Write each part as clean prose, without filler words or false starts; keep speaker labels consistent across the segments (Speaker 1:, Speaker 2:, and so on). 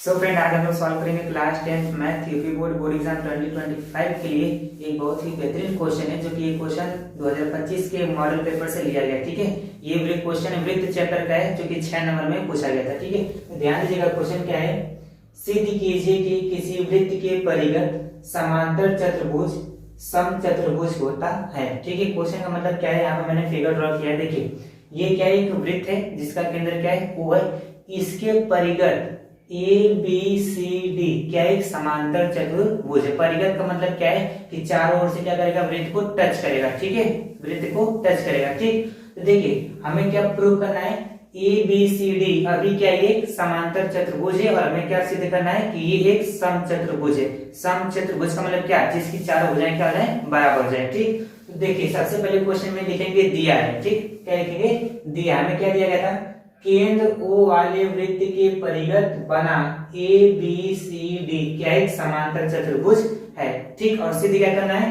Speaker 1: So friend, आज हम लोग सॉल्व करेंगे class 10 math UP board exam 2025 के लिए एक बहुत ही बेहतरीन क्वेश्चन है, जो कि ये क्वेश्चन 2025 के मॉडल पेपर से लिया गया। ठीक है, ये वृत्त क्वेश्चन वृत्त चैप्टर का है, जो कि 6 नंबर में पूछा गया था। ठीक है, तो ध्यान दीजिएगा क्वेश्चन क्या है। सिद्ध कीजिए कि किसी वृत्त के परिगत समांतर चतुर्भुज समचतुर्भुज होता है। ठीक है, क्वेश्चन का मतलब क्या है, यहाँ पे मैंने फिगर ड्रॉ किया है। देखिए, ये क्या है, एक वृत्त है जिसका केंद्र क्या है, O है। इसके परिगत ए बी सी डी क्या एक समांतर चतुर्भुज है। परिगत का मतलब क्या है कि चारों ओर से क्या करेगा, वृत्त को टच करेगा। ठीक है, वृत्त को टच करेगा। ठीक, तो देखिए हमें क्या प्रूव करना है, ए बी सी डी अभी क्या एक समांतर चतुर्भुज है, और हमें क्या सिद्ध करना है कि ये एक समचतुर्भुज है। समचतुर्भुज का मतलब क्या, जिसकी चारों भुजाएं क्या हो जाए, बराबर हो जाए। ठीक, तो देखिए सबसे पहले क्वेश्चन में लिखेंगे दिया है। ठीक, क्या लिखेंगे, दिया। हमें क्या दिया गया था, केंद्र O वाले वृत्त के परिगत बना ए बी सी डी क्या एक समांतर चतुर्भुज है। ठीक, और सिद्ध क्या करना है,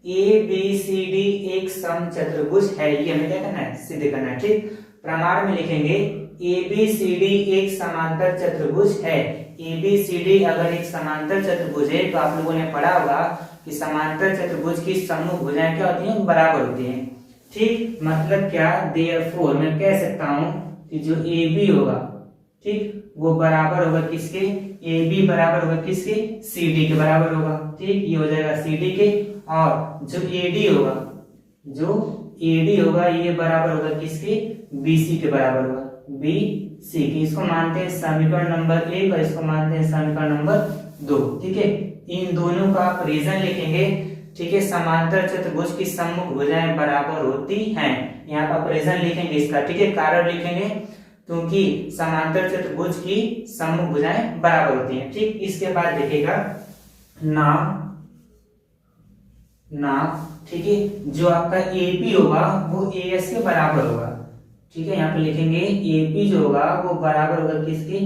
Speaker 1: ए बी सी डी एक समचतुर्भुज है, ये हमें क्या करना है, सिद्ध करना है। ठीक, प्रमाण में लिखेंगे ए बी सी डी एक समांतर चतुर्भुज है। ए बी सी डी अगर एक समांतर चतुर्भुज है, तो आप लोगों ने पढ़ा होगा कि समांतर चतुर्भुज की समूह भुजाएं क्या होती हैं, बराबर होती हैं। ठीक, मतलब क्या, देयरफॉर मैं कह सकता हूं कि जो ए बी होगा, ठीक, वो बराबर होगा किसके, ए बी बराबर होगा किसके, सी डी के बराबर होगा। ठीक, ये हो जाएगा सी डी के, और जो ए डी होगा, जो ए डी होगा ये बराबर होगा किसके, बी सी के बराबर होगा, बी सी के। इसको मानते हैं समीकरण नंबर 1 और इसको मानते हैं समीकरण नंबर 2। ठीक है, इन दोनों का आप रीजन लिखेंगे। ठीक है, समांतर चतुर्भुज की सम्मुख भुजाएं बराबर होती हैं, यहाँ पर आप रीजन लिखेंगे इसका। ठीक है, कारण लिखेंगे क्योंकि समांतर चतुर्भुज की सम्मुख भुजाएं बराबर होती हैं। ठीक, इसके बाद देखिएगा नाप। ठीक है, जो आपका एपी होगा वो एएस के बराबर होगा। ठीक है, यहाँ पे लिखेंगे एपी जो होगा वो बराबर होगा किसके,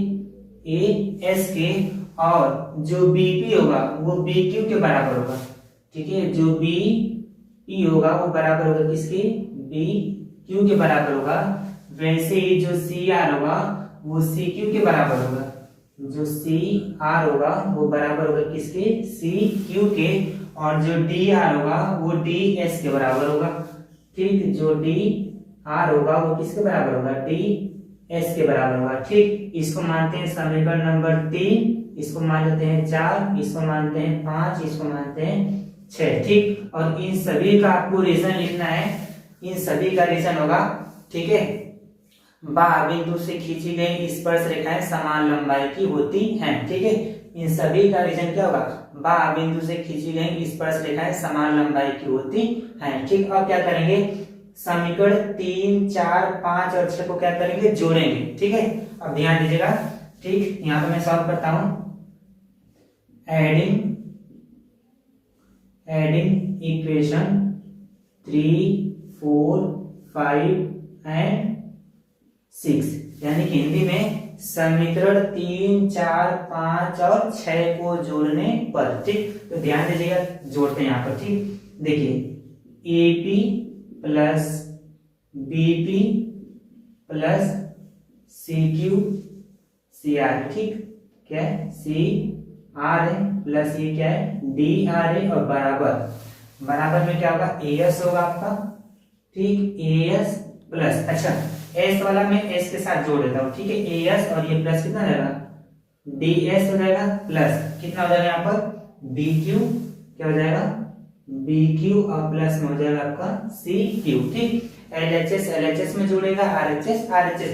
Speaker 1: एएस के, और जो बीपी होगा वो बीक्यू के बराबर होगा। ठीक है, जो बी पी होगा वो बराबर होगा किसके, बी क्यू के बराबर होगा। वैसे ही जो सी आर होगा वो सी क्यू के बराबर होगा। जो सी आर होगा वो बराबर होगा किसके, सी क्यू के, और जो डी आर होगा वो डी एस के बराबर होगा। ठीक, जो डी आर होगा वो किसके बराबर होगा, डी एस के बराबर होगा। ठीक, इसको मानते हैं समीकरण नंबर 3, इसको मान लेते हैं 4, इसको मानते हैं 5, इसको मानते हैं 6। ठीक, और इन सभी का आपको रीजन लिखना है। इन सभी का रीजन होगा, ठीक है, बा बिंदु से खींची गई स्पर्श रेखाएं समान लंबाई की होती हैं। ठीक है, इन सभी का रीजन क्या होगा, बा बिंदु से खींची गई स्पर्श रेखाएं समान लंबाई की होती हैं। ठीक, अब क्या करेंगे, समीकरण 3, 4, 5 और 6 को क्या करेंगे, जोड़ेंगे। ठीक है, अब ध्यान दीजिएगा। ठीक, यहाँ पे मैं सॉल्व करता हूं। एडिंग इक्वेशन 3, 4, 5 एंड 6, यानी कि हिंदी में समीकरण 3, 4, 5 और 6 को जोड़ने पर। ठीक, तो ध्यान दीजिएगा, जोड़ते हैं यहाँ पर। ठीक, देखिए AP plus BP plus C Q C R. ठीक, क्या है, सी आर है प्लस ये क्या है, डी आर है, और बराबर में क्या होगा, एएस होगा आपका। ठीक, एएस प्लस, अच्छा एस वाला मैं एस के साथ जोड़ देता हूँ। ठीक है, एएस और ये प्लस कितना रहेगा, डीएस हो जाएगा, प्लस कितना हो जाएगा यहाँ पर, बीक्यू, क्या हो जाएगा, बीक्यू, और प्लस में हो जाएगा आपका सी क्यू। ठीक, एलएचएस में जुड़ेगा, आरएचएस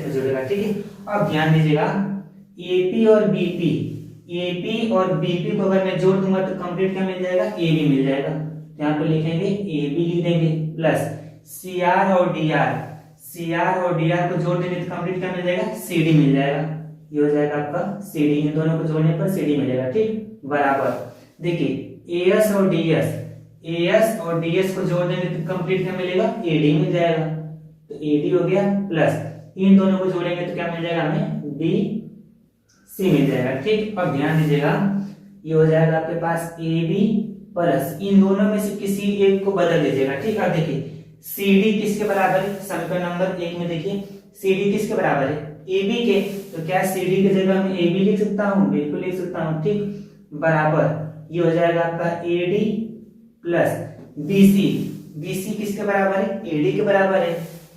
Speaker 1: में जुड़ेगा। ठीक है, अब ध्यान दीजिएगा, एपी और बीपी, एपी और बीपी को अगर मैं जोड़ दूंगा तो कंप्लीट क्या मिल जाएगा, एबी मिल जाएगा। तो यहाँ पे लिखेंगे एबी लिख देंगे, प्लस सीआर और डीआर, सीआर और डीआर को जोड़ देंगे तो कंप्लीट क्या मिल जाएगा, सीडी मिल जाएगा। ये हो जाएगा आपका सीडी, इन दोनों को जोड़ने पर सीडी मिलेगा। ठीक, बराबर, देखिए एएस और डीएस, एएस और डीएस को जोड़ देंगे तो कंप्लीट क्या मिलेगा, एडी मिल जाएगा। तो एडी हो गया, प्लस इन दोनों को जोड़ेंगे तो क्या मिल जाएगा हमें, बी सी मिल जाएगा। ठीक, अब ध्यान दीजिएगा, ये हो जाएगा आपके पास ए बी प्लस, इन दोनों में से किसी एक को बदल दीजिएगा। ठीक, अब देखिए सी डी किसके बराबर है, समीकरण नंबर 1 में देखिए सी डी किसके बराबर है, ए बी के, तो क्या सी डी की जगह में ए बी लिख सकता हूँ, बिल्कुल लिख सकता हूँ, ठीक, बराबर ये हो जाएगा आपका A D plus B C. B C किसके बराबर है, ए डी के बराबर है,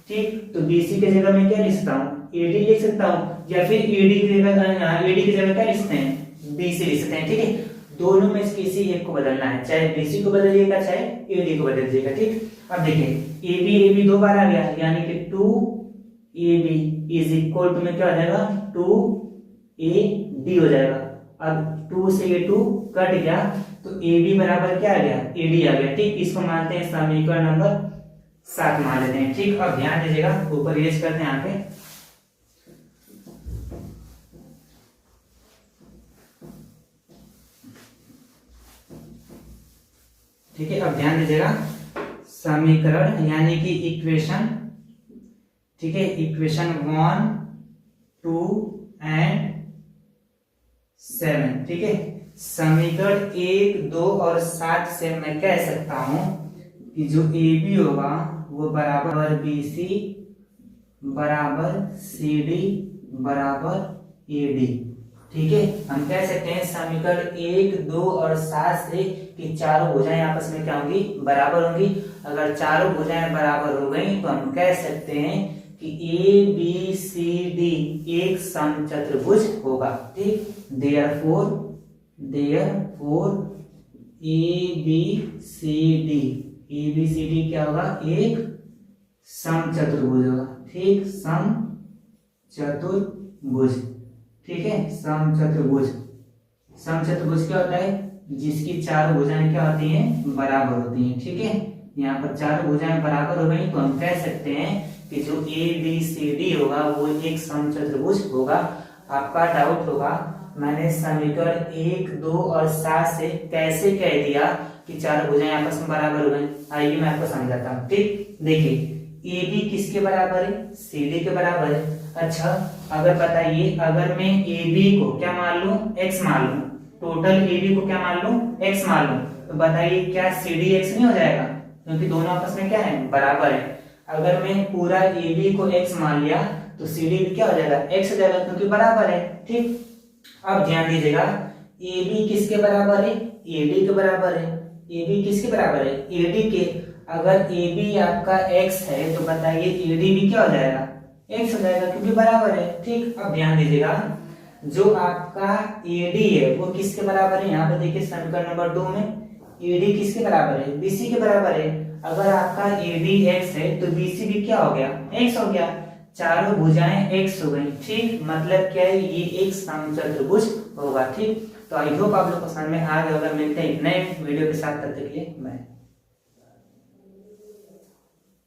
Speaker 1: ठीक, तो बी सी की जगह में क्या लिख सकता हूँ, ए डी लिख सकता हूँ, या फिर ए डी की जगह, यहाँ ए डी की जगह क्या लिख सकते हैं, बी सी लिख सकते हैं, ठीक है। दोनों में से किसी एक को बदलना है, चाहे बी सी को बदलिएगा चाहे ए डी को बदल दीजिएगा, ठीक। अब देखिए ए बी दो बार आ गया, यानी कि 2ab इज इक्वल टू में क्या हो जाएगा, 2ad हो जाएगा। अब 2 से ये 2 कट गया, तो ab बराबर क्या आ गया, ad आ गया, ठीक। इसको मानते हैं समीकरण नंबर 7 मान लेते हैं, ठीक। अब ध्यान दीजिएगा, ऊपर इरेज करते हैं यहाँ पे, ठीक है। अब ध्यान दीजिएगा, समीकरण यानी कि इक्वेशन, ठीक है, इक्वेशन 1, 2 एंड 7, ठीक है। समीकरण 1, 2 और 7 से मैं कह सकता हूं कि जो ए बी होगा वो बराबर बी सी बराबर सी डी बराबर ए डी, ठीक है। हम कह सकते हैं समीकरण 1, 2 और 7 से कि चारों भुजाएं आपस में क्या होंगी, बराबर होंगी। अगर चारों भुजाएं बराबर हो गई तो हम कह सकते हैं कि ए बी सी डी एक समचतुर्भुज होगा, ठीक। Therefore A B C D क्या होगा, एक समचतुर्भुज होगा, ठीक, समचतुर्भुज, ठीक है। समचतुर्भुज क्या होता है, जिसकी चारों भुजाएं क्या होती हैं, बराबर होती हैं, ठीक है। यहाँ पर चारों भुजाएं बराबर हो गई तो हम कह सकते हैं कि जो ए बी सी डी होगा वो एक समचतुर्भुज होगा। आपका डाउट होगा मैंने समीकरण 1, 2 और 7 से कैसे कह दिया कि चारों भुजाएं आपस में बराबर हो गई, आइए मैं आपको समझाता हूँ, ठीक। देखिए ए बी किसके बराबर है, सी डी के बराबर है। अच्छा, अगर बताइए, अगर मैं ए बी को क्या मान लूं, x मान लूं, टोटल ए बी को क्या मान लूं, x मान लूं, तो बताइए क्या सी डी x नहीं हो जाएगा, क्योंकि दोनों आपस में क्या है, बराबर है। अगर मैं पूरा ए बी को x मान लिया तो सी डी क्या हो जाएगा, x हो जाएगा, क्योंकि बराबर है, ठीक। अब ध्यान दीजिएगा, ए बी किसके बराबर है, ए डी के बराबर है। ए बी किसके बराबर है, ए डी के। अगर ए बी आपका x है तो बताइए ए डी भी क्या हो जाएगा, x हो जाएगा, क्योंकि बराबर है, ठीक। अब ध्यान दीजिएगा, जो आपका AD है वो किसके बराबर है, यहाँ पे देखिए समीकरण नंबर 2 में AD किसके बराबर है, BC के बराबर है। अगर आपका AD x है तो BC भी क्या हो गया, x हो गया, चारों भुजाएं x हो गई, ठीक। मतलब क्या है, ये एक समचतुर्भुज होगा, ठीक। तो आई होप आप लोग को समझ में आ गया होगा। मिलते हैं एक नए वीडियो के साथ, तब तक के लिए बाय।